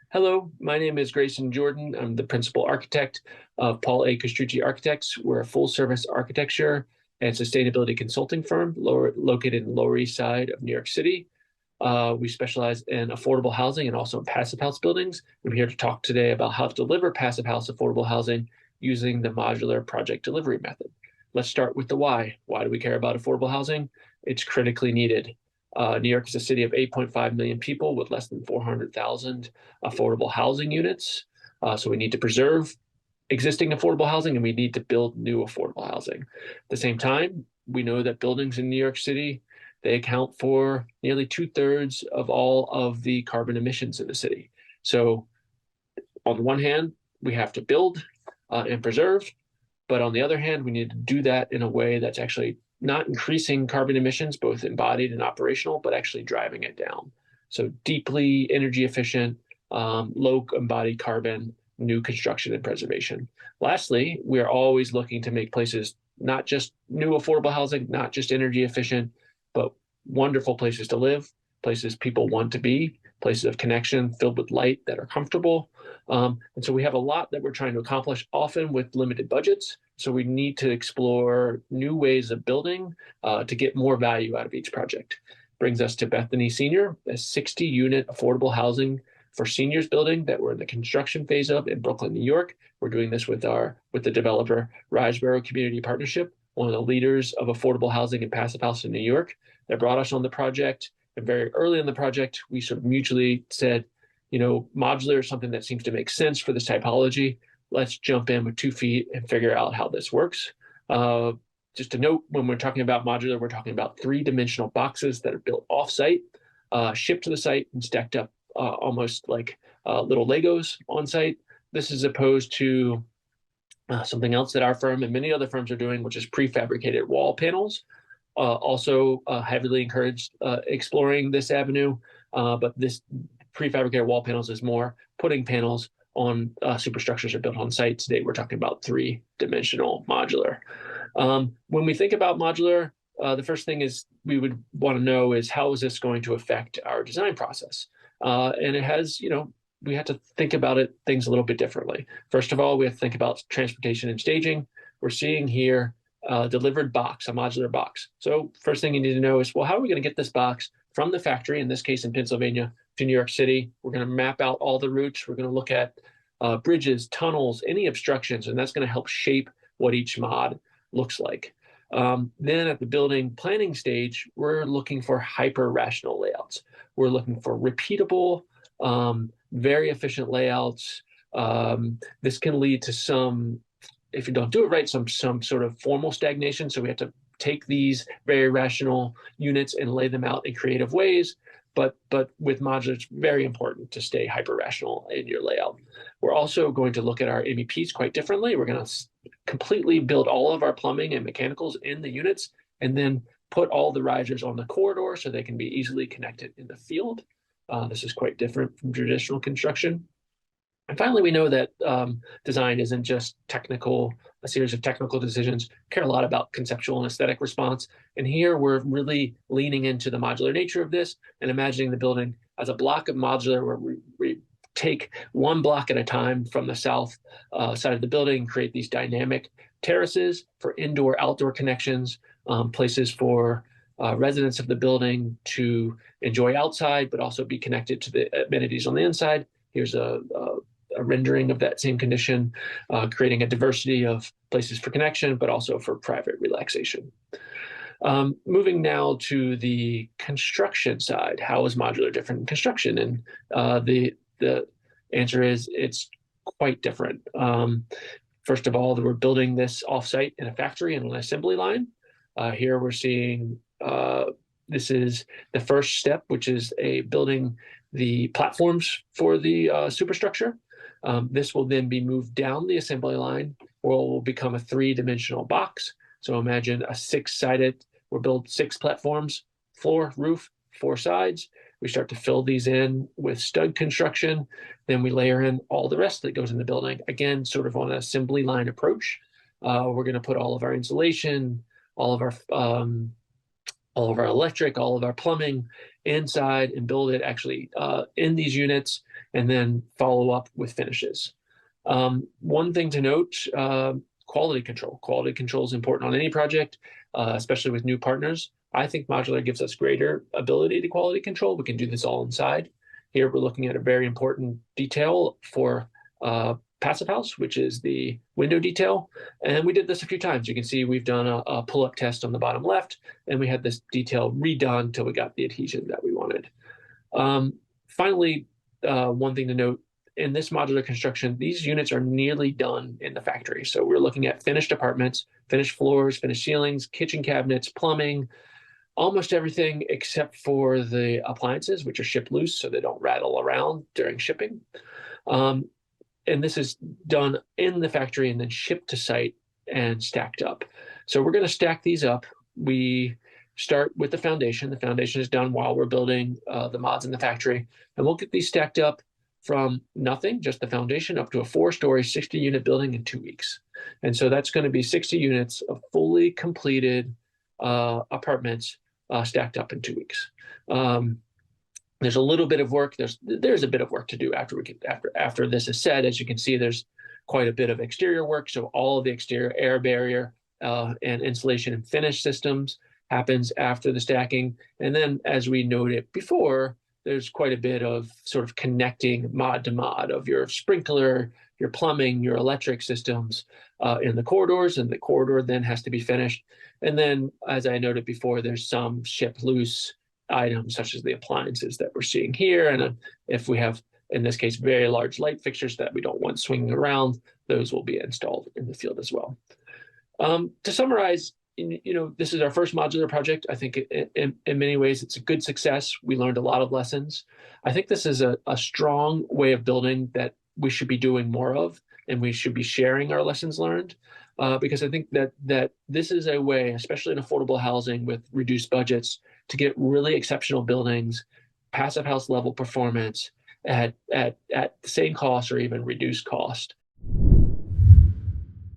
Hello, my name is Grayson Jordan. I'm the principal architect of Paul A. Castrucci Architects. We're a full-service architecture and sustainability consulting firm located in the Lower East Side of New York City. We specialize in affordable housing and also in passive house buildings. I'm here to talk today about how to deliver passive house affordable housing using the modular project delivery method. Let's start with the why. Why do we care about affordable housing? It's critically needed. New York is a city of 8.5 million people with less than 400,000 affordable housing units. So we need to preserve existing affordable housing and we need to build new affordable housing. At the same time, we know that buildings in New York City, they account for nearly 2/3 of all of the carbon emissions in the city. So on the one hand, we have to build and preserve, but on the other hand, we need to do that in a way that's actually not increasing carbon emissions, both embodied and operational, but actually driving it down. So deeply energy efficient, low embodied carbon, new construction and preservation. Lastly, we are always looking to make places not just new affordable housing, not just energy efficient, but wonderful places to live, places people want to be, places of connection filled with light that are comfortable. And so we have a lot that we're trying to accomplish, often with limited budgets. So we need to explore new ways of building to get more value out of each project. Brings us to Bethany Senior, a 60-unit affordable housing for seniors building that we're in the construction phase of in Brooklyn, New York. We're doing this with the developer Riseboro Community Partnership, one of the leaders of affordable housing and passive house in New York. That brought us on the project. And very early in the project, we sort of mutually said, modular is something that seems to make sense for this typology. Let's jump in with 2 feet and figure out how this works. Just to note, when we're talking about modular, we're talking about 3-dimensional boxes that are built off-site, shipped to the site and stacked up almost like little Legos on site. This is opposed to something else that our firm and many other firms are doing, which is prefabricated wall panels. Also heavily encouraged exploring this avenue, but this prefabricated wall panels is more putting panels on superstructures are built on site. Today, we're talking about 3-dimensional modular. When we think about modular, the first thing is we would want to know is how is this going to affect our design process? And it has, we have to think about things a little bit differently. First of all, we have to think about transportation and staging. We're seeing here delivered box, a modular box. So first thing you need to know is, well, how are we going to get this box from the factory, in this case in Pennsylvania, to New York City? We're going to map out all the routes. We're going to look at bridges, tunnels, any obstructions, and that's going to help shape what each mod looks like. Then at the building planning stage, we're looking for hyper-rational layouts. We're looking for repeatable, very efficient layouts. This can lead to some, if you don't do it right, some sort of formal stagnation. So we have to take these very rational units and lay them out in creative ways. But with modular, it's very important to stay hyper-rational in your layout. We're also going to look at our MEPs quite differently. We're going to completely build all of our plumbing and mechanicals in the units and then put all the risers on the corridor so they can be easily connected in the field. This is quite different from traditional construction. And finally, we know that design isn't just a series of technical decisions. We care a lot about conceptual and aesthetic response. And here we're really leaning into the modular nature of this and imagining the building as a block of modular where we take one block at a time from the south side of the building and create these dynamic terraces for indoor-outdoor connections, places for residents of the building to enjoy outside, but also be connected to the amenities on the inside. Here's a rendering of that same condition, creating a diversity of places for connection, but also for private relaxation. Moving now to the construction side, how is modular different in construction? And the answer is it's quite different. First of all, we're building this offsite in a factory and an assembly line. Here we're seeing this is the first step, which is building the platforms for the superstructure. This will then be moved down the assembly line, where it will become a 3-dimensional box. So imagine a 6-sided, we'll build 6 platforms, floor, roof, 4 sides. We start to fill these in with stud construction. Then we layer in all the rest that goes in the building. Again, sort of on an assembly line approach. We're going to put all of our insulation, all of our all of our electric, all of our plumbing inside and build it actually in these units and then follow up with finishes. One thing to note, quality control. Quality control is important on any project, especially with new partners. I think modular gives us greater ability to quality control. We can do this all inside. Here we're looking at a very important detail for Passive House, which is the window detail. And we did this a few times. You can see we've done a pull-up test on the bottom left, and we had this detail redone until we got the adhesion that we wanted. Finally, one thing to note, in this modular construction, these units are nearly done in the factory. So we're looking at finished apartments, finished floors, finished ceilings, kitchen cabinets, plumbing, almost everything except for the appliances, which are shipped loose so they don't rattle around during shipping. And this is done in the factory and then shipped to site and stacked up. So we're going to stack these up. We start with the foundation. The foundation is done while we're building the mods in the factory. And we'll get these stacked up from nothing, just the foundation, up to a 4-story, 60-unit building in 2 weeks. And so that's going to be 60 units of fully completed apartments stacked up in 2 weeks. There's a little bit of work. There's a bit of work to do after this is said. As you can see, there's quite a bit of exterior work. So all of the exterior air barrier and insulation and finish systems happens after the stacking. And then, as we noted before, there's quite a bit of sort of connecting mod to mod of your sprinkler, your plumbing, your electric systems in the corridors, and the corridor then has to be finished. And then, as I noted before, there's some ship loose items such as the appliances that we're seeing here. And if we have, in this case, very large light fixtures that we don't want swinging around, those will be installed in the field as well. To summarize, this is our first modular project. I think in many ways it's a good success. We learned a lot of lessons. I think this is a strong way of building that we should be doing more of, and we should be sharing our lessons learned, because I think that this is a way, especially in affordable housing with reduced budgets, to get really exceptional buildings, passive house level performance at the same cost or even reduced cost.